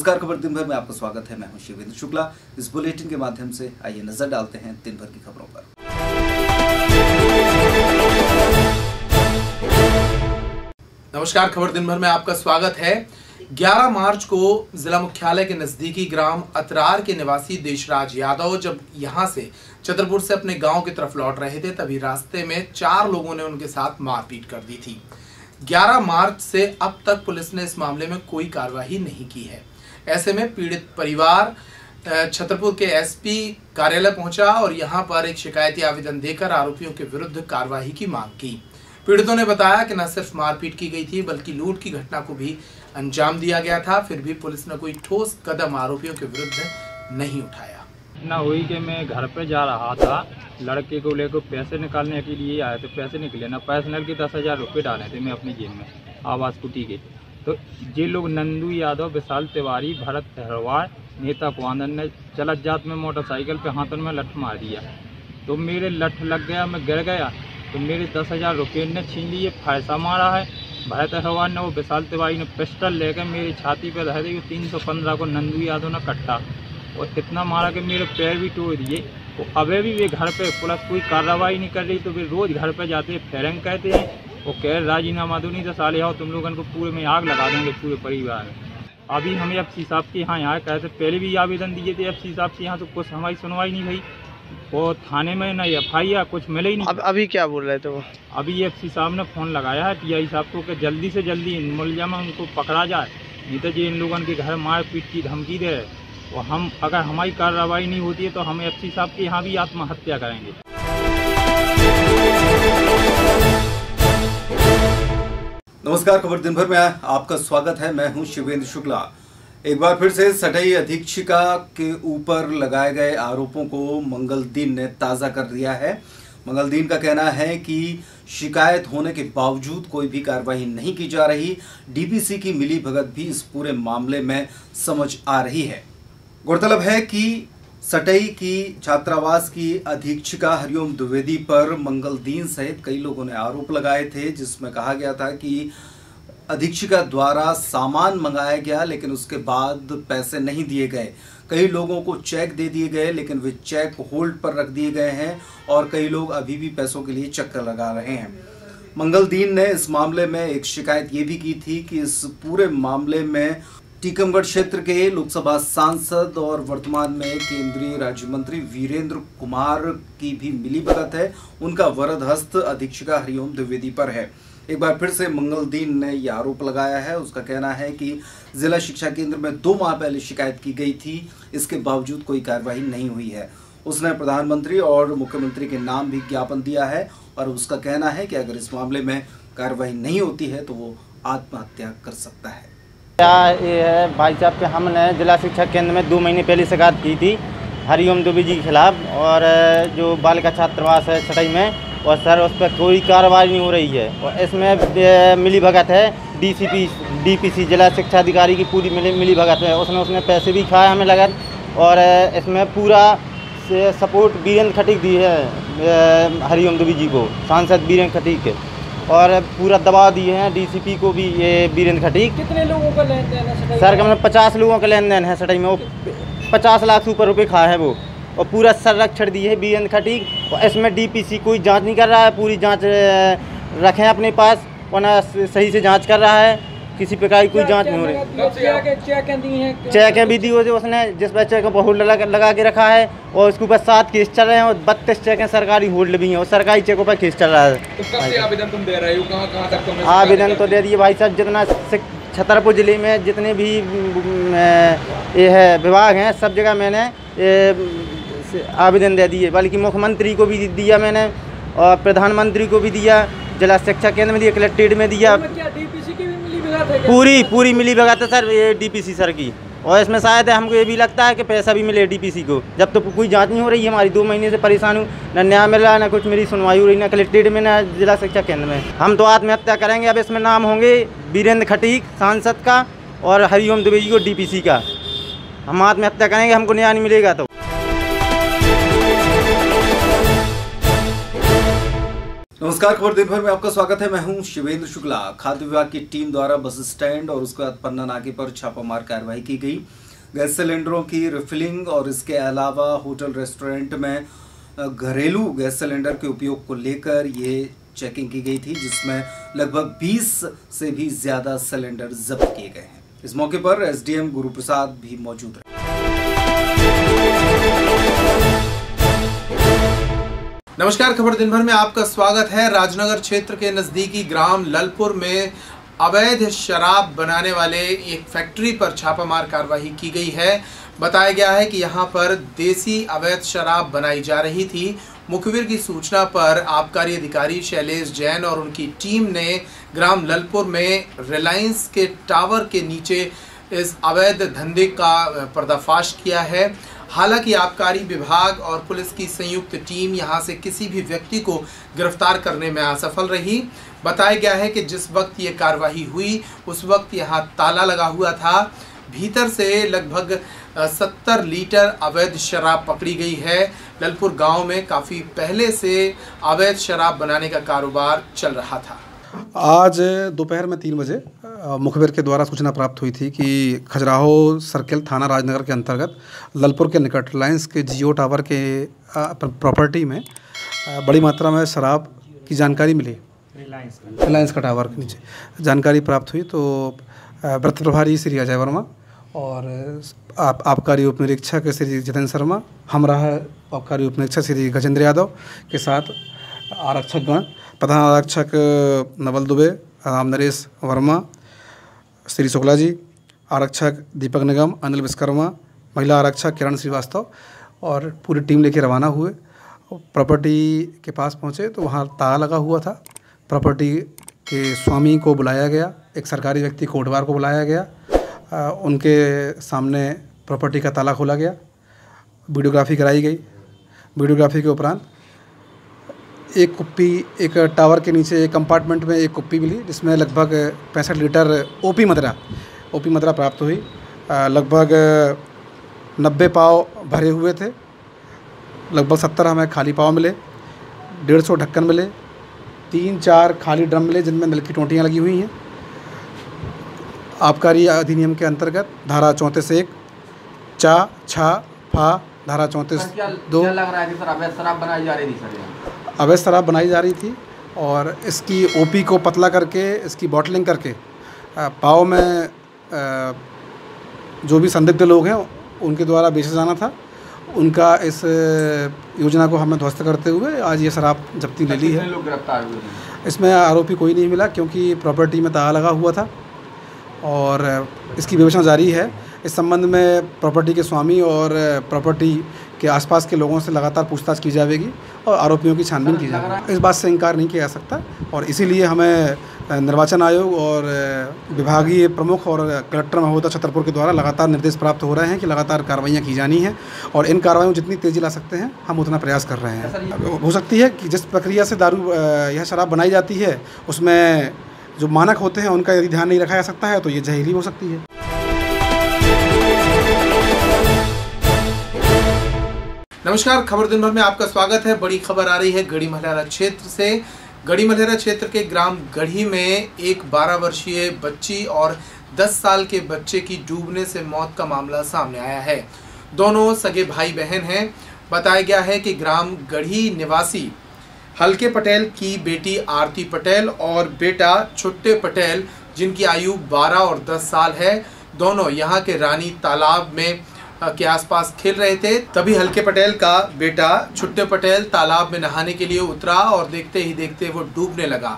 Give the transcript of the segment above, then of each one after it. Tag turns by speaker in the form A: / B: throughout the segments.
A: नमस्कार, खबर दिन भर में आपका स्वागत है। मैं हूं शिवेंद्र शुक्ला। इस बुलेटिन के माध्यम से आइए नजर डालते हैं दिन भर की खबरों पर।
B: नमस्कार, खबर दिन भर में आपका स्वागत है। 11 मार्च को जिला मुख्यालय के नजदीकी ग्राम अतरार के निवासी देशराज यादव जब यहां से छतरपुर से अपने गांव की तरफ लौट रहे थे, तभी रास्ते में 4 लोगों ने उनके साथ मारपीट कर दी थी। 11 मार्च से अब तक पुलिस ने इस मामले में कोई कार्रवाई नहीं की है। ऐसे में पीड़ित परिवार छतरपुर के एसपी कार्यालय पहुंचा और यहां पर एक शिकायती आवेदन देकर आरोपियों के विरुद्ध कार्रवाई की मांग की। पीड़ितों ने बताया कि न सिर्फ मारपीट की गई थी बल्कि लूट की घटना को भी अंजाम दिया गया था, फिर भी पुलिस ने कोई ठोस कदम आरोपियों के विरुद्ध नहीं उठाया।
C: ना हुई कि मैं घर पे जा रहा था, लड़के को लेकर पैसे निकालने के लिए आए थे। पैसे निकले ना, पर्सनल के 10,000 रुपये डाले थे मैं अपनी जेब में आवास कुटी के। तो ये लोग नंदू यादव, विशाल तिवारी, भरत सहरवार, नेता कुआनंद ने चलत जात में मोटरसाइकिल पे हाथों में लठ मार दिया। तो मेरे लठ लग गया, मैं गिर गया, तो मेरे 10,000 रुपये ने छीन लिए। फायसा मारा है भरत सहरवार ने, वो विशाल तिवारी ने पिस्टल लेकर मेरी छाती पर धर दी। 315 को नंदू यादव ने कट्टा और इतना मारा कि मेरे पैर भी तोड़ दिए। तो अभी भी वे घर पे पुलिस कोई कार्रवाई नहीं कर रही, तो वे रोज़ घर पे जाते हैं, फेरंग कहते हैं और कह राजीनामा दो, नहीं तो साले आओ तुम लोगों को पूरे में आग लगा देंगे पूरे परिवार में। अभी हम एफसी साहब के यहाँ कहते पहले भी आवेदन दिए थे एफसी साहब के यहाँ, तो कुछ हमारी सुनवाई नहीं भई। वो थाने में ना FIR कुछ मिले ही नहीं।
D: अभी क्या बोल रहे थे वो?
C: अभी एफसी साहब ने फ़ोन लगाया है PI साहब को कि जल्दी से जल्दी इन मुलज़िम उनको पकड़ा जाए, नहीं तो ये इन लोगों के घर मार पीट की धमकी दे रहे। और हम अगर हमारी कार्रवाई नहीं होती है तो हम एफसी साहब के यहाँ भी आत्महत्या करेंगे।
A: नमस्कार, खबर दिन भर में आपका स्वागत है। मैं हूं शिवेंद्र शुक्ला। एक बार फिर से सटई अधीक्षिका के ऊपर लगाए गए आरोपों को मंगलदीन ने ताज़ा कर दिया है। मंगलदीन का कहना है कि शिकायत होने के बावजूद कोई भी कार्रवाई नहीं की जा रही। DPC की मिलीभगत भी इस पूरे मामले में समझ आ रही है। गौरतलब है कि सटई की छात्रावास की अधीक्षिका हरिओम द्विवेदी पर मंगलदीन सहित कई लोगों ने आरोप लगाए थे, जिसमें कहा गया था कि अधीक्षिका द्वारा सामान मंगाया गया लेकिन उसके बाद पैसे नहीं दिए गए। कई लोगों को चेक दे दिए गए लेकिन वे चेक होल्ड पर रख दिए गए हैं और कई लोग अभी भी पैसों के लिए चक्कर लगा रहे हैं। मंगलदीन ने इस मामले में एक शिकायत ये भी की थी कि इस पूरे मामले में टीकमगढ़ क्षेत्र के लोकसभा सांसद और वर्तमान में केंद्रीय राज्य मंत्री वीरेंद्र कुमार की भी मिलीभगत है। उनका वरद हस्त अधीक्षिका हरिओम द्विवेदी पर है। एक बार फिर से मंगलदीन ने यह आरोप लगाया है। उसका कहना है कि जिला शिक्षा केंद्र में 2 माह पहले शिकायत की गई थी, इसके बावजूद कोई कार्रवाई नहीं हुई है। उसने प्रधानमंत्री और मुख्यमंत्री के नाम भी ज्ञापन दिया है और उसका कहना है कि अगर इस मामले में कार्रवाई नहीं होती है तो वो आत्महत्या कर सकता है।
D: क्या ये है भाई साहब कि हमने जिला शिक्षा केंद्र में 2 महीने पहले शिकायत की थी हरिओम द्विवेदी के खिलाफ, और जो बालिका छात्रावास है सटई में, और सर उस पर कोई कार्रवाई नहीं हो रही है। और इसमें मिलीभगत है DPC जिला शिक्षा अधिकारी की पूरी मिलीभगत है। उसने पैसे भी खाए हमें लगन, और इसमें पूरा सपोर्ट वीरेंद्र खटीक दी है हरिओम द्विवेदी को, सांसद वीरेंद्र खटीक, और पूरा दबाव दिए हैं DCP को भी ये वीरेंद्र खटीक।
E: कितने लोगों का लेन देन है
D: सर? कम 50 लोगों का लेन देन है सटई में। वो 50 लाख से ऊपर रुपये खाए हैं वो, और पूरा संरक्षण दिए है वीरेंद्र खटीक। और इसमें DPC कोई जांच नहीं कर रहा है, पूरी जांच रखें अपने पास और ना सही से जांच कर रहा है, किसी प्रकार की कोई जांच नहीं हो रही। चेकें भी दी हुई उसने, जिस पर चेक पर होल्ड लगा के रखा है, और उसके ऊपर 7 केस चल रहे हैं और 32 चेकें सरकारी होल्ड भी हैं और सरकारी चेकों पर केस चल रहा है।
B: तो कब से आवेदन तुम दे रहे हो? कहाँ तक तुमने
D: आवेदन तो दे दिए भाई साहब। जितना छतरपुर जिले में जितने भी ये है विभाग हैं, सब जगह मैंने आवेदन दे दिए, बल्कि मुख्यमंत्री को भी दिया मैंने और प्रधानमंत्री को भी दिया, जिला शिक्षा केंद्र में दिया, कलेक्ट्रेट में दिया।
E: DPC की भी मिलीभगत है?
D: पूरी मिलीभगत है सर ये DPC सर की। और इसमें शायद हमको ये भी लगता है कि पैसा भी मिले DPC को, जब तो कोई जांच नहीं हो रही है। हमारी 2 महीने से परेशान हूँ, न न्याय मिल रहा है, न कुछ मेरी सुनवाई हो रही, न कलेक्ट्रेट में, न जिला शिक्षा केंद्र में। हम तो आत्महत्या करेंगे। अब इसमें नाम होंगे वीरेंद्र खटीक सांसद का और हरिओम द्विवेदी को DPC का। हम आत्महत्या करेंगे, हमको न्याय नहीं मिलेगा तो।
A: नमस्कार। नमस्कार, खबर दिन भर में आपका स्वागत है। मैं हूं शिवेंद्र शुक्ला। खाद्य विभाग की टीम द्वारा बस स्टैंड और उसके बाद पन्ना नाके पर छापामार कार्रवाई की गई। गैस सिलेंडरों की रिफिलिंग और इसके अलावा होटल रेस्टोरेंट में घरेलू गैस सिलेंडर के उपयोग को लेकर ये चेकिंग की गई थी, जिसमें लगभग 20 से भी ज्यादा सिलेंडर जब्त किए गए हैं। इस मौके पर एसडीएम गुरु प्रसाद भी मौजूद रहे।
B: नमस्कार, खबर दिन भर में आपका स्वागत है। राजनगर क्षेत्र के नजदीकी ग्राम ललपुर में अवैध शराब बनाने वाले एक फैक्ट्री पर छापामार कार्रवाई की गई है। बताया गया है कि यहां पर देसी अवैध शराब बनाई जा रही थी। मुखबिर की सूचना पर आबकारी अधिकारी शैलेश जैन और उनकी टीम ने ग्राम ललपुर में रिलायंस के टावर के नीचे इस अवैध धंधे का पर्दाफाश किया है। हालांकि आबकारी विभाग और पुलिस की संयुक्त टीम यहां से किसी भी व्यक्ति को गिरफ्तार करने में असफल रही। बताया गया है कि जिस वक्त ये कार्रवाई हुई उस वक्त यहां ताला लगा हुआ था। भीतर से लगभग 70 लीटर अवैध शराब पकड़ी गई है। ललपुर गांव में काफ़ी पहले से अवैध शराब बनाने का कारोबार चल रहा था।
F: आज दोपहर में 3 बजे मुखबिर के द्वारा सूचना प्राप्त हुई थी कि खजुराहो सर्किल थाना राजनगर के अंतर्गत ललपुर के निकट रिलायंस के जियो टावर के प्रॉपर्टी में बड़ी मात्रा में शराब की जानकारी मिली। रिलायंस का टावर के नीचे जानकारी प्राप्त हुई तो वृत्त प्रभारी श्री अजय वर्मा और आबकारी उप निरीक्षक श्री जितेंद्र शर्मा, हमरा आबकारी उप निरीक्षक श्री गजेंद्र यादव के साथ आरक्षकगण, प्रधान आरक्षक नवल दुबे, राम नरेश वर्मा, श्री शुक्ला जी, आरक्षक दीपक निगम, अनिल विश्वकर्मा, महिला आरक्षक किरण श्रीवास्तव और पूरी टीम लेके रवाना हुए। प्रॉपर्टी के पास पहुँचे तो वहाँ ताला लगा हुआ था। प्रॉपर्टी के स्वामी को बुलाया गया, एक सरकारी व्यक्ति कोटवार को बुलाया गया। उनके सामने प्रॉपर्टी का ताला खोला गया, वीडियोग्राफी कराई गई। वीडियोग्राफी के उपरांत एक कुप्पी, एक टावर के नीचे एक कंपार्टमेंट में एक कुप्पी मिली जिसमें लगभग 65 लीटर ओपी मदरा प्राप्त हुई। लगभग 90 पाव भरे हुए थे, लगभग 70 हमें खाली पाव मिले, 150 ढक्कन मिले, 3-4 खाली ड्रम मिले जिनमें मिल्क की टोंटियाँ लगी हुई हैं। आबकारी अधिनियम के अंतर्गत धारा 34(1) चा छा फा, धारा 34(2)
G: लग रहा है कि सर अवैध शराब बनाई जा रही थी। सर
F: अवैध शराब बनाई जा रही थी और इसकी ओपी को पतला करके इसकी बॉटलिंग करके पाव में जो भी संदिग्ध लोग हैं उनके द्वारा बेचा जाना था। उनका इस योजना को हमने ध्वस्त करते हुए आज ये शराब जब्ती ले ली है।
G: लोग गिरफ्तार हुए हैं?
F: इसमें आरोपी कोई नहीं मिला क्योंकि प्रॉपर्टी में ताला लगा हुआ था और इसकी विवेचना जारी है। इस संबंध में प्रॉपर्टी के स्वामी और प्रॉपर्टी के आसपास के लोगों से लगातार पूछताछ की जाएगी और आरोपियों की छानबीन की जाएगी। इस बात से इनकार नहीं किया जा सकता और इसीलिए हमें निर्वाचन आयोग और विभागीय प्रमुख और कलेक्टर महोदय छतरपुर के द्वारा लगातार निर्देश प्राप्त हो रहे हैं कि लगातार कार्रवाइयाँ की जानी हैं और इन कार्रवाइयों जितनी तेज़ी ला सकते हैं हम उतना प्रयास कर रहे हैं। हो सकती है कि जिस प्रक्रिया से यह शराब बनाई जाती है उसमें जो मानक होते हैं उनका यदि ध्यान नहीं रखा जा सकता है तो ये जहरीली हो सकती है।
B: नमस्कार, खबर दिन भर में आपका स्वागत है। बड़ी खबर आ रही है गढ़ी मल्हारा क्षेत्र से। गढ़ी मल्हारा क्षेत्र के ग्राम गढ़ी में एक 12 वर्षीय बच्ची और 10 साल के बच्चे की डूबने से मौत का मामला सामने आया है। दोनों सगे भाई बहन हैं। बताया गया है कि ग्राम गढ़ी निवासी हल्के पटेल की बेटी आरती पटेल और बेटा छुट्टे पटेल, जिनकी आयु 12 और 10 साल है, दोनों यहाँ के रानी तालाब में के आसपास खेल रहे थे। तभी हल्के पटेल का बेटा छुट्टे पटेल तालाब में नहाने के लिए उतरा और देखते ही देखते वो डूबने लगा।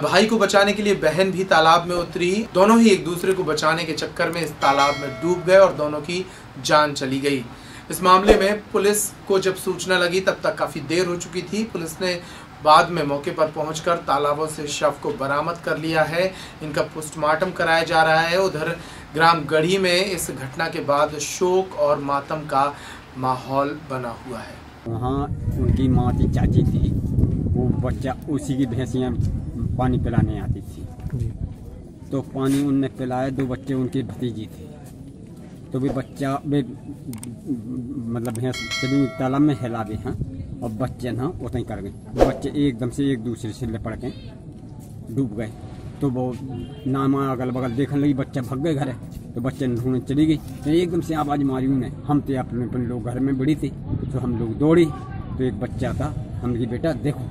B: भाई को बचाने के लिए बहन भी तालाब में उतरी। दोनों ही एक दूसरे को बचाने के चक्कर में इस तालाब में डूब गए और दोनों की जान चली गई। इस मामले में पुलिस को जब सूचना लगी तब तक काफ़ी देर हो चुकी थी। पुलिस ने बाद में मौके पर पहुंचकर तालाबों से शव को बरामद कर लिया है। इनका पोस्टमार्टम कराया जा रहा है। उधर ग्राम गढ़ी में इस घटना के बाद शोक और मातम का माहौल बना हुआ है।
H: वहाँ उनकी माँ की चाची थी, वो बच्चा उसी की भैंसियाँ पानी पिलाने आती थी, तो पानी उनने पिलाया। 2 बच्चे उनकी भतीजी थे, तो भी बच्चा मतलब भैंस चली तालाब में हिला दे हैं और बच्चे ना उतने कर गए। बच्चे एकदम से एक दूसरे से लिपट के डूब गए। तो वो नामा अगल बगल देखने लगी, बच्चा भाग गए घर है। तो बच्चे ने ढूंढने चली गई, तो एकदम से आवाज़ मारी उन्हें। हम तो अपने लोग घर में बड़ी थी, तो हम लोग दौड़ी। तो एक बच्चा था, हम की बेटा देखो,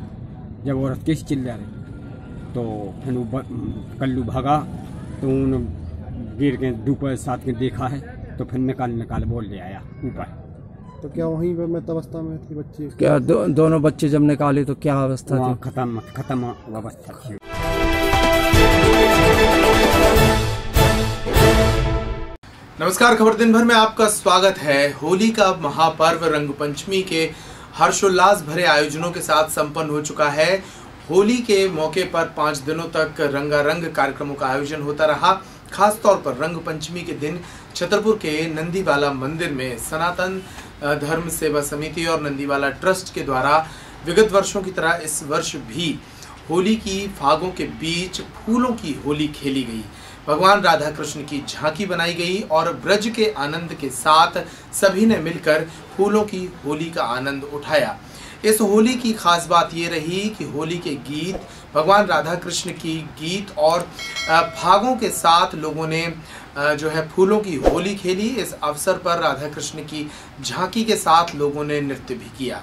H: जब औरत कैसे चिल्ला रही। तो फिर वो कल्लू भागा, तो उन गिर के डूबे साथ के देखा है, तो फिर निकाल बोल ले आया ऊपर।
I: तो क्या वहीं पर मृत अवस्था में थी बच्ची?
J: क्या दोनों बच्चे जब निकाले तो क्या अवस्था थी?
H: खत्म अवस्था थी।
B: नमस्कार, खबर दिन भर में आपका स्वागत है। होली का महापर्व रंगपंचमी के हर्षोल्लास भरे आयोजनों के साथ संपन्न हो चुका है। होली के मौके पर 5 दिनों तक रंगारंग कार्यक्रमों का आयोजन होता रहा। खास तौर पर रंगपंचमी के दिन छतरपुर के नंदीवाला मंदिर में सनातन धर्म सेवा समिति और नंदीवाला ट्रस्ट के द्वारा विगत वर्षों की तरह इस वर्ष भी होली की फागों के बीच फूलों की होली खेली गई। भगवान राधा कृष्ण की झांकी बनाई गई और ब्रज के आनंद के साथ सभी ने मिलकर फूलों की होली का आनंद उठाया। इस होली की खास बात ये रही कि होली के गीत, भगवान राधा कृष्ण की गीत और फागों के साथ लोगों ने जो है फूलों की होली खेली। इस अवसर पर राधा कृष्ण की झांकी के साथ लोगों ने नृत्य भी किया।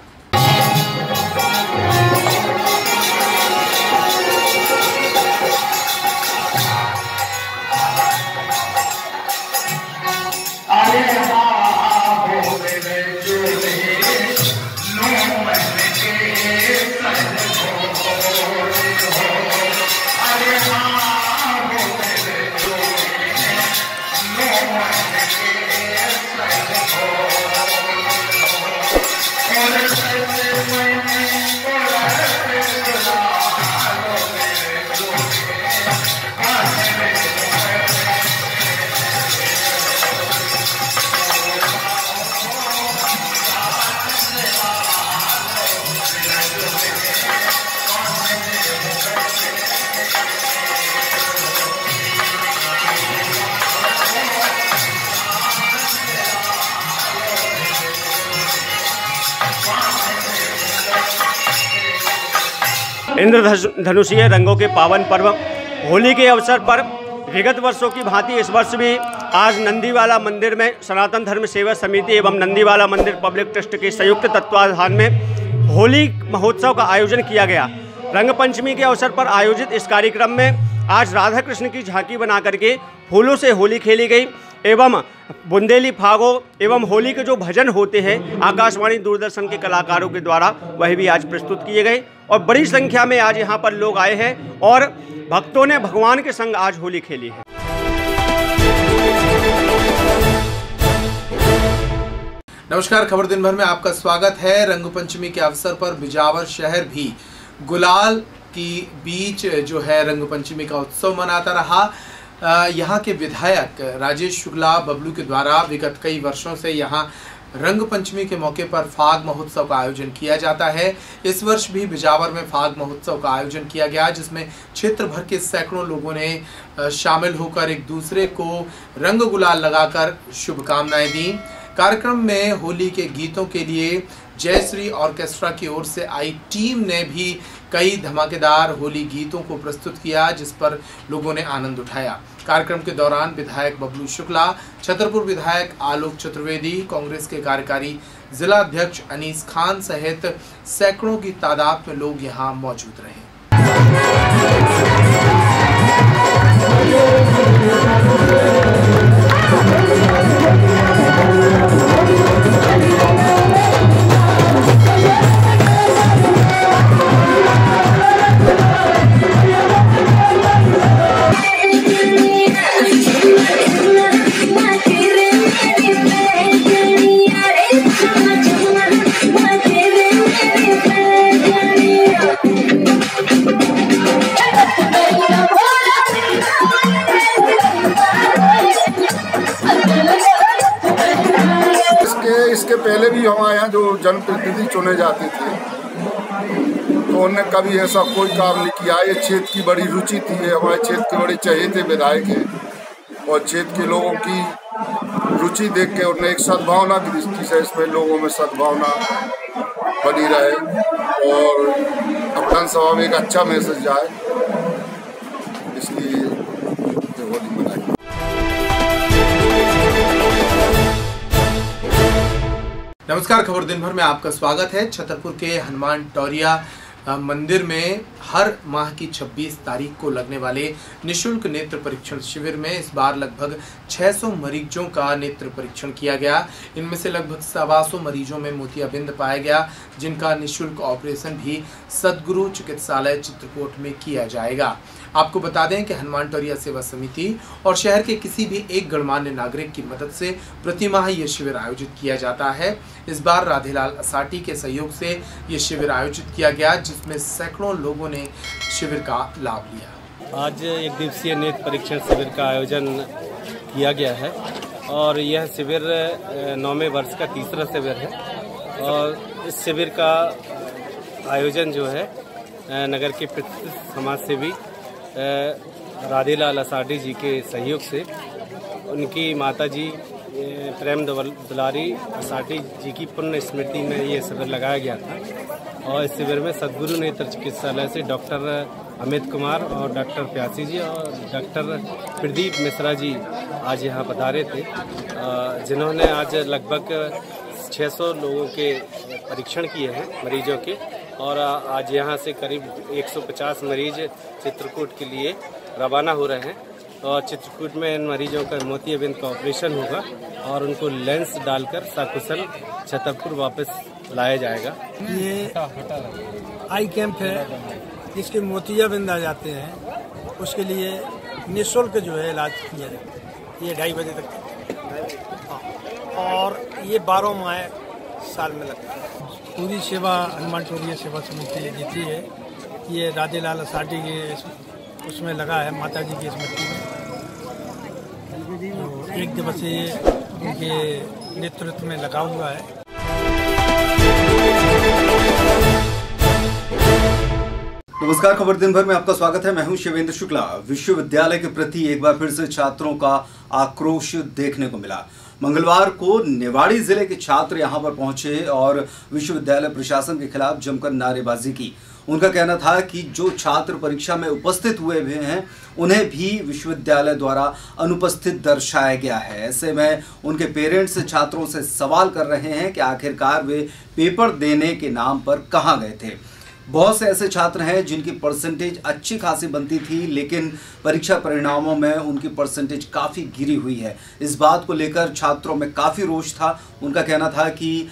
K: इंद्रधनुषीय रंगों के पावन पर्व होली के अवसर पर विगत वर्षों की भांति इस वर्ष भी आज नंदीवाला मंदिर में सनातन धर्म सेवा समिति एवं नंदीवाला मंदिर पब्लिक ट्रस्ट के संयुक्त तत्वाधान में होली महोत्सव का आयोजन किया गया। रंगपंचमी के अवसर पर आयोजित इस कार्यक्रम में आज राधा कृष्ण की झांकी बना करके फूलों से होली खेली गई एवं बुंदेली फागो एवं होली के जो भजन होते हैं आकाशवाणी दूरदर्शन के कलाकारों के द्वारा वह भी आज प्रस्तुत किए गए और बड़ी संख्या में आज यहाँ पर लोग आए हैं और भक्तों ने भगवान के संग आज होली खेली है।
B: नमस्कार, खबर दिन भर में आपका स्वागत है। रंगपंचमी के अवसर पर बिजावर शहर भी गुलाल की बीच जो है रंगपंचमी का उत्सव मनाता रहा। यहाँ के विधायक राजेश शुक्ला बबलू के द्वारा विगत कई वर्षों से यहाँ रंगपंचमी के मौके पर फाग महोत्सव का आयोजन किया जाता है। इस वर्ष भी बिजावर में फाग महोत्सव का आयोजन किया गया, जिसमें क्षेत्र भर के सैकड़ों लोगों ने शामिल होकर एक दूसरे को रंग गुलाल लगाकर शुभकामनाएं दी। कार्यक्रम में होली के गीतों के लिए जयश्री ऑर्केस्ट्रा की ओर से आई टीम ने भी कई धमाकेदार होली गीतों को प्रस्तुत किया, जिस पर लोगों ने आनंद उठाया। कार्यक्रम के दौरान विधायक बबलू शुक्ला, छतरपुर विधायक आलोक चतुर्वेदी, कांग्रेस के कार्यकारी जिला अध्यक्ष अनीस खान सहित सैकड़ों की तादाद में लोग यहां मौजूद रहे।
L: इसके पहले भी हमारे यहाँ जो जनप्रतिनिधि चुने जाते थे तो उन्होंने कभी ऐसा कोई काम नहीं किया। ये क्षेत्र की बड़ी रुचि थी, हमारे क्षेत्र के बड़े चहेते विधायक हैं और क्षेत्र के लोगों की रुचि देख के उन्होंने एक सद्भावना की दृष्टि से इसमें लोगों में सद्भावना बनी रहे और विधानसभा में एक अच्छा मैसेज जाए, इसलिए होली मनाई।
B: नमस्कार, खबर दिन भर में आपका स्वागत है। छतरपुर के हनुमान टोरिया मंदिर में हर माह की 26 तारीख को लगने वाले निशुल्क नेत्र परीक्षण शिविर में इस बार लगभग 600 मरीजों का नेत्र परीक्षण किया गया। इनमें से लगभग 125 मरीजों में मोतियाबिंद पाया गया, जिनका निशुल्क ऑपरेशन भी सद्गुरु चिकित्सालय चित्रकूट में किया जाएगा। आपको बता दें कि हनुमान टोरिया सेवा समिति और शहर के किसी भी एक गणमान्य नागरिक की मदद से प्रतिमाह ये शिविर आयोजित किया जाता है। इस बार राधेलाल असाटी के सहयोग से ये शिविर आयोजित किया गया, जिसमें सैकड़ों लोगों ने शिविर का लाभ लिया।
M: आज एक दिवसीय नेत्र परीक्षण शिविर का आयोजन किया गया है और यह शिविर 9वें वर्ष का तीसरा शिविर है और इस शिविर का आयोजन जो है नगर के प्रतिष्ठित समाज सेवी राधेलाल असाटी जी के सहयोग से उनकी माताजी प्रेम दुलारी असाटी जी की पुण्य स्मृति में ये शिविर लगाया गया था और इस शिविर में सद्गुरु नेत्र चिकित्सालय से डॉक्टर अमित कुमार और डॉक्टर प्यासी जी और डॉक्टर प्रदीप मिश्रा जी आज यहाँ पधारे थे, जिन्होंने आज लगभग 600 लोगों के परीक्षण किए हैं मरीजों के और आज यहाँ से करीब 150 मरीज चित्रकूट के लिए रवाना हो रहे हैं और चित्रकूट में इन मरीजों का मोतियाबिंद का ऑपरेशन होगा और उनको लेंस डालकर सकुशल छतरपुर वापस लाया जाएगा।
N: ये आई कैंप है जिसके मोतियाबिंद आ जाते हैं, उसके लिए निःशुल्क जो है इलाज किया जाता है। ये 2:30 बजे तक और ये 12 माह साल में लगता है। पूरी सेवा हनुमान टोरिया सेवा समिति देती है। ये राधेलाल असाटी के उसमें लगा है, माता जी की स्मृति में। तो 1 दिवसीय उनके नेतृत्व में लगा हुआ है।
A: नमस्कार, खबर दिन भर में आपका स्वागत है। मैं हूं शिवेंद्र शुक्ला। विश्वविद्यालय के प्रति एक बार फिर से छात्रों का आक्रोश देखने को मिला। मंगलवार को निवाड़ी जिले के छात्र यहां पर पहुंचे और विश्वविद्यालय प्रशासन के खिलाफ जमकर नारेबाजी की। उनका कहना था कि जो छात्र परीक्षा में उपस्थित हुए हैं उन्हें भी विश्वविद्यालय द्वारा अनुपस्थित दर्शाया गया है। ऐसे में उनके पेरेंट्स छात्रों से सवाल कर रहे हैं कि आखिरकार वे पेपर देने के नाम पर कहां गए थे। बहुत से ऐसे छात्र हैं जिनकी परसेंटेज अच्छी खासी बनती थी, लेकिन परीक्षा परिणामों में उनकी परसेंटेज काफ़ी गिरी हुई है। इस बात को लेकर छात्रों में काफ़ी रोष था। उनका कहना था कि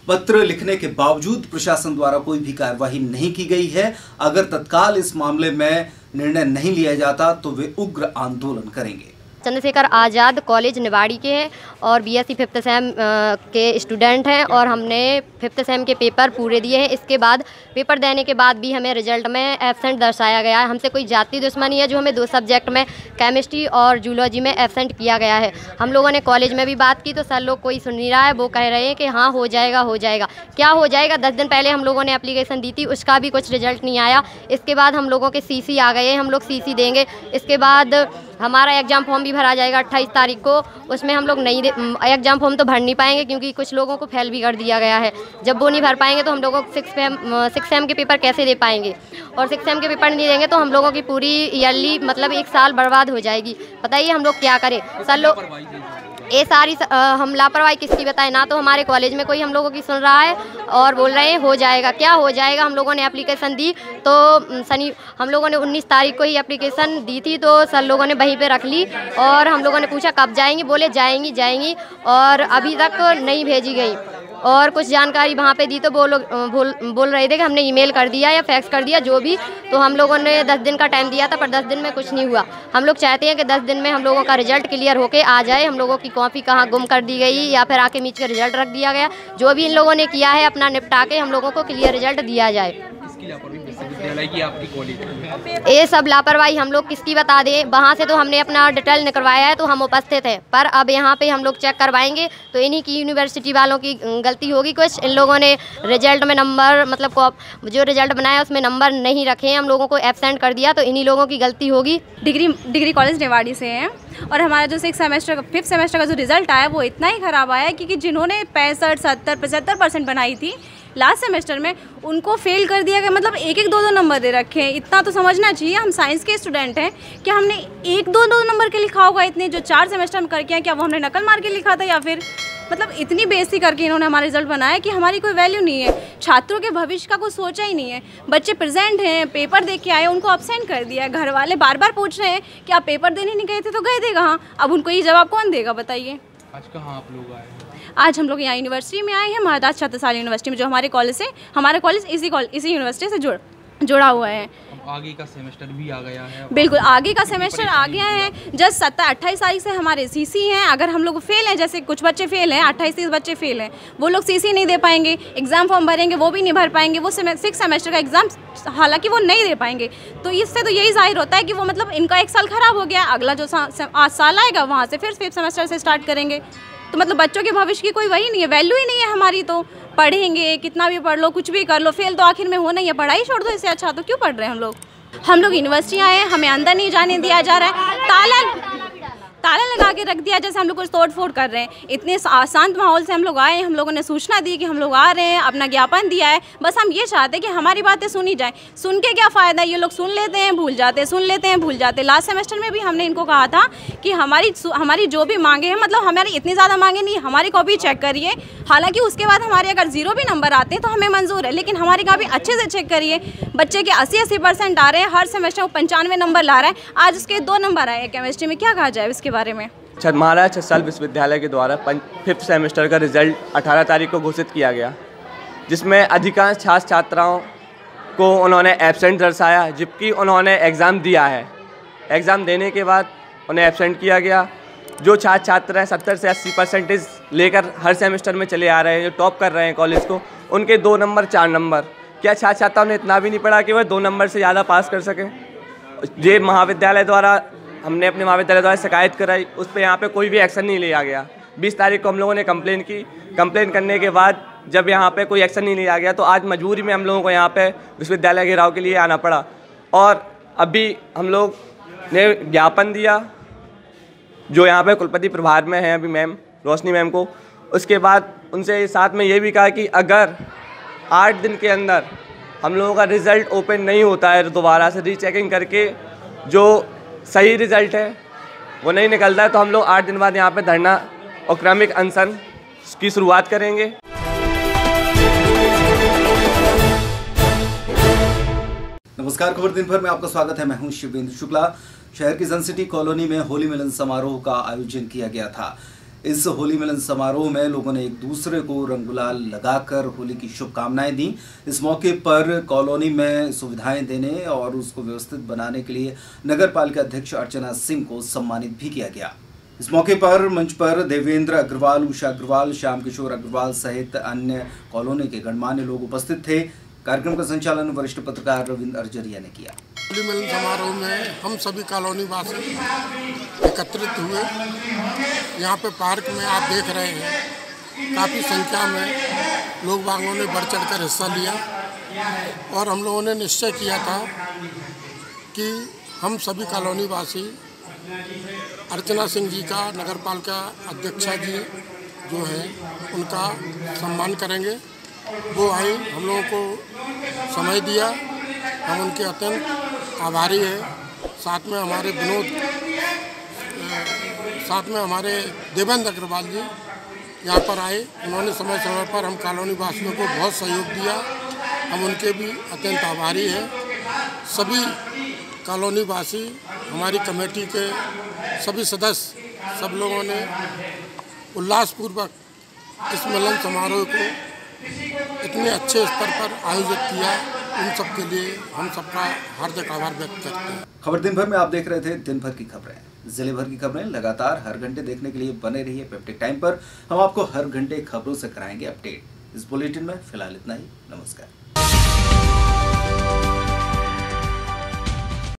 A: पत्र लिखने के बावजूद प्रशासन द्वारा कोई भी कार्रवाई नहीं की गई है। अगर तत्काल इस मामले में निर्णय नहीं लिया जाता तो वे उग्र आंदोलन करेंगे।
O: चंद्रशेखर आज़ाद कॉलेज निवाड़ी के हैं और बीएससी 5th सेम के स्टूडेंट हैं और हमने 5th सेम के पेपर पूरे दिए हैं। इसके बाद पेपर देने के बाद भी हमें रिजल्ट में एब्सेंट दर्शाया गया है। हमसे कोई जाति दुश्मनी है जो हमें 2 सब्जेक्ट में केमिस्ट्री और जूलॉजी में एब्सेंट किया गया है। हम लोगों ने कॉलेज में भी बात की तो सर लोग कोई सुन नहीं रहा है। वो कह रहे हैं कि हाँ हो जाएगा हो जाएगा। क्या हो जाएगा? 10 दिन पहले हम लोगों ने एप्लीकेशन दी थी, उसका भी कुछ रिजल्ट नहीं आया। इसके बाद हम लोगों के सीसी आ गए हैं, हम लोग सीसी देंगे। इसके बाद हमारा एग्ज़ाम फॉर्म भी भरा जाएगा 28 तारीख को। उसमें हम लोग नहीं एग्ज़ाम फॉर्म तो भर नहीं पाएंगे क्योंकि कुछ लोगों को फेल भी कर दिया गया है। जब वो नहीं भर पाएंगे तो हम लोगों को 6 सेम के पेपर कैसे दे पाएंगे और 6 सेम के पेपर नहीं देंगे तो हम लोगों की पूरी ईयरली मतलब 1 साल बर्बाद हो जाएगी। बताइए हम लोग क्या करें? सर लोग ये सारी हम लापरवाही किसकी बताएं? ना तो हमारे कॉलेज में कोई हम लोगों की सुन रहा है और बोल रहे हैं हो जाएगा। क्या हो जाएगा? हम लोगों ने एप्लीकेशन दी तो हम लोगों ने 19 तारीख को ही एप्लीकेशन दी थी तो सर लोगों ने वहीं पे रख ली और हम लोगों ने पूछा कब जाएंगी, बोले जाएंगी और अभी तक नहीं भेजी गई। और कुछ जानकारी वहाँ पे दी तो वो लोग बोल रहे थे कि हमने ईमेल कर दिया या फैक्स कर दिया जो भी। तो हम लोगों ने 10 दिन का टाइम दिया था पर 10 दिन में कुछ नहीं हुआ। हम लोग चाहते हैं कि 10 दिन में हम लोगों का रिजल्ट क्लियर होके आ जाए। हम लोगों की कॉपी कहाँ गुम कर दी गई या फिर आके मीच के रिजल्ट रख दिया गया, जो भी इन लोगों ने किया है अपना निपटा के हम लोगों को क्लियर रिजल्ट दिया जाए। ये सब लापरवाही हम लोग किसकी बता दें? वहाँ से तो हमने अपना डिटेल निकलवाया है तो हम उपस्थित हैं, पर अब यहाँ पे हम लोग चेक करवाएंगे तो इन्हीं की यूनिवर्सिटी वालों की गलती होगी। कुछ इन लोगों ने रिजल्ट में नंबर मतलब जो रिजल्ट बनाया उसमें नंबर नहीं रखे हैं, हम लोगों को एब्सेंट कर दिया तो इन्हीं लोगों की गलती होगी।
P: डिग्री कॉलेज निवाड़ी से हैं और हमारा जो 5th सेमेस्टर का जो रिजल्ट आया वो इतना ही ख़राब आया क्योंकि जिन्होंने 65, 70, 75% बनाई थी लास्ट सेमेस्टर में उनको फेल कर दिया गया, मतलब 1-1, 2-2 नंबर दे रखे हैं। इतना तो समझना चाहिए, हम साइंस के स्टूडेंट हैं, क्या हमने 1-2 नंबर के लिखा होगा? इतने जो 4 सेमेस्टर में करके हैं, क्या वो हमने नकल मार के लिखा था? या फिर मतलब इतनी बेइज्जती करके इन्होंने हमारा रिजल्ट बनाया कि हमारी कोई वैल्यू नहीं है। छात्रों के भविष्य का कुछ सोचा ही नहीं है। बच्चे प्रेजेंट हैं, पेपर दे के आए, उनको अब्सेंट कर दिया। घर वाले बार बार पूछ रहे हैं कि आप पेपर देने नहीं गए थे, तो गए थे कहाँ? अब उनको ये जवाब कौन देगा, बताइए।
B: आज कहाँ आप लोग आए हैं?
P: आज हम लोग यहाँ यूनिवर्सिटी में आए हैं, महाराज छत्रसाल यूनिवर्सिटी में, जो हमारे कॉलेज से, हमारा कॉलेज इसी यूनिवर्सिटी से जुड़ा हुआ है।
B: आगे का सेमेस्टर भी आ गया है।
P: बिल्कुल, आगे का सेमेस्टर आ गया है। जस्ट 27-28 तारीख से हमारे सीसी हैं। अगर हम लोग फेल हैं, जैसे कुछ बच्चे फेल हैं, 28-30 बच्चे फेल हैं, वो लोग सीसी नहीं दे पाएंगे। एग्ज़ाम फॉर्म भरेंगे, वो भी नहीं भर पाएंगे। वो 6 सेमेस्टर का एग्ज़ाम हालांकि वो नहीं दे पाएंगे। तो इससे तो यही जाहिर होता है कि वो मतलब इनका एक साल ख़राब हो गया। अगला जो साल आएगा वहाँ से फिर 5th सेमेस्टर से स्टार्ट करेंगे। तो मतलब बच्चों के भविष्य की कोई वही नहीं है, वैल्यू ही नहीं है हमारी। तो पढ़ेंगे, कितना भी पढ़ लो, कुछ भी कर लो, फेल तो आखिर में होना ही है। पढ़ाई छोड़ दो, इससे अच्छा तो क्यों पढ़ रहे हैं हम लोग यूनिवर्सिटी आए हैं, हमें अंदर नहीं जाने दिया जा रहा है। ताला लगा के रख दिया, जैसे हम लोग कुछ तोड़ फोड़ कर रहे हैं। इतने शांत माहौल से हम लोग आए हैं, हम लोगों ने सूचना दी कि हम लोग आ रहे हैं, अपना ज्ञापन दिया है। बस हम ये चाहते हैं कि हमारी बातें सुनी जाए। सुन के क्या फ़ायदा, ये लोग सुन लेते हैं भूल जाते, सुन लेते हैं भूल जाते। लास्ट सेमेस्टर में भी हमने इनको कहा था कि हमारी जो भी मांगे हैं, मतलब हमारी इतनी ज़्यादा मांगे नहीं, हमारी कॉपी चेक करिए। हालांकि उसके बाद हमारे अगर 0 भी नंबर आते हैं तो हमें मंजूर है, लेकिन हमारी कॉपी अच्छे से चेक करिए। बच्चे के 80% आ रहे हैं, हर सेमेस्टर वो 95 नंबर ला रहा है। आज उसके 2 नंबर आए केमिस्ट्री में, क्या कहा जाए इसके बारे में?
Q: महाराज छत्रसाल विश्वविद्यालय के द्वारा 5th सेमेस्टर का रिजल्ट 18 तारीख को घोषित किया गया, जिसमें अधिकांश छात्र छात्राओं को उन्होंने एब्सेंट दर्शाया, जबकि उन्होंने एग्ज़ाम दिया है। एग्ज़ाम देने के बाद उन्हें एब्सेंट किया गया। जो छात्र छात्र हैं 70 से 80% लेकर हर सेमेस्टर में चले आ रहे हैं, जो टॉप कर रहे हैं कॉलेज को, उनके 2 नंबर 4 नंबर। क्या छात्र छात्राओं ने इतना भी नहीं पढ़ा कि वह 2 नंबर से ज़्यादा पास कर सकें? ये महाविद्यालय द्वारा, हमने अपने महाविद्यालय द्वारा शिकायत कराई, उस पर यहाँ पे कोई भी एक्शन नहीं लिया गया। 20 तारीख को हम लोगों ने कंप्लेन की। कंप्लेन करने के बाद जब यहाँ पे कोई एक्शन नहीं लिया गया, तो आज मजबूरी में हम लोगों को यहाँ पे विश्वविद्यालय घेराव के लिए आना पड़ा। और अभी हम लोग ने ज्ञापन दिया, जो यहाँ पे कुलपति प्रभार में हैं अभी मैम रोशनी मैम को। उसके बाद उनसे साथ में ये भी कहा कि अगर 8 दिन के अंदर हम लोगों का रिज़ल्ट ओपन नहीं होता है, तो दोबारा से रीचेकिंग करके जो सही रिज़ल्ट है वो नहीं निकलता है, तो हम लोग 8 दिन बाद यहाँ पे धरना और क्रमिक अनशन की शुरुआत करेंगे।
A: नमस्कार, खबर दिन भर में आपका स्वागत है। मैं हूं शिवेंद्र शुक्ला। शहर की सन सिटी कॉलोनी में होली मिलन समारोह का आयोजन किया गया था। इस होली मिलन समारोह में लोगों ने एक दूसरे को रंग गुलाल लगाकर होली की शुभकामनाएं दी। इस मौके पर कॉलोनी में सुविधाएं देने और उसको व्यवस्थित बनाने के लिए नगर पालिका अध्यक्ष अर्चना सिंह को सम्मानित भी किया गया। इस मौके पर मंच पर देवेंद्र अग्रवाल, उषा अग्रवाल, श्याम किशोर अग्रवाल सहित अन्य कॉलोनी के गणमान्य लोग उपस्थित थे। कार्यक्रम का संचालन वरिष्ठ पत्रकार रविंद्र अर्जरिया ने किया।
L: होली मिलन समारोह में हम सभी कॉलोनी वासी एकत्रित हुए। यहाँ पे पार्क में आप देख रहे हैं काफ़ी संख्या में लोग बागों ने बढ़ चढ़ कर हिस्सा लिया और हम लोगों ने निश्चय किया था कि हम सभी कॉलोनी वासी अर्चना सिंह जी का, नगर पालिका अध्यक्षा जी जो है उनका सम्मान करेंगे। वो आई, हम लोगों को समय दिया, हम उनके अत्यंत आभारी हैं। साथ में हमारे देवेंद्र अग्रवाल जी यहाँ पर आए, उन्होंने समय समय पर हम कॉलोनी वासियों को बहुत सहयोग दिया, हम उनके भी अत्यंत आभारी हैं। सभी कॉलोनी वासी, हमारी कमेटी के सभी सदस्य, सब लोगों ने उल्लासपूर्वक इस मिलन समारोह को इतने अच्छे स्तर पर आयोजित किया। उन सब के लिए हम सबका हार्दिक आभार व्यक्त करते हैं।
A: खबर दिन भर में आप देख रहे थे दिन भर की खबरें। जिले भर की खबरें लगातार हर घंटे देखने के लिए बने रहिए पेप्टिक टाइम पर। हम आपको हर घंटे खबरों से कराएंगे अपडेट। इस बुलेटिन में फिलहाल इतना ही। नमस्कार।